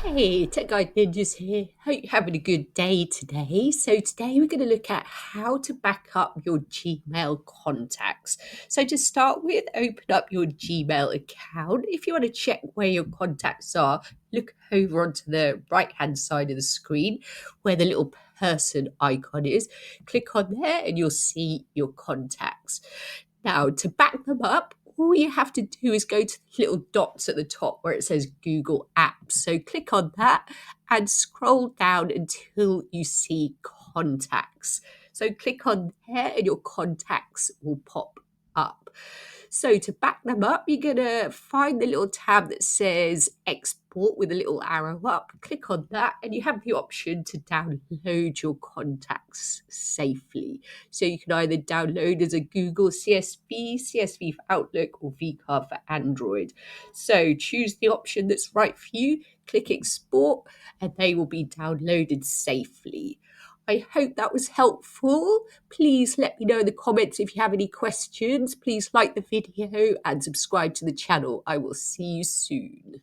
Hey, Tech Guide Ninjas here. Hope you're having a good day today. So today we're going to look at how to back up your Gmail contacts. So to start with, open up your Gmail account. If you want to check where your contacts are, look over onto the right-hand side of the screen where the little person icon is. Click on there and you'll see your contacts. Now, to back them up, all you have to do is go to the little dots at the top where it says Google Apps. So click on that and scroll down until you see contacts. So click on there and your contacts will pop up. So to back them up, you're going to find the little tab that says export with a little arrow up. Click on that and you have the option to download your contacts safely. So you can either download as a Google CSV, CSV for Outlook, or VCAR for Android. So choose the option that's right for you, click export, and they will be downloaded safely. I hope that was helpful. Please let me know in the comments if you have any questions. Please like the video and subscribe to the channel. I will see you soon.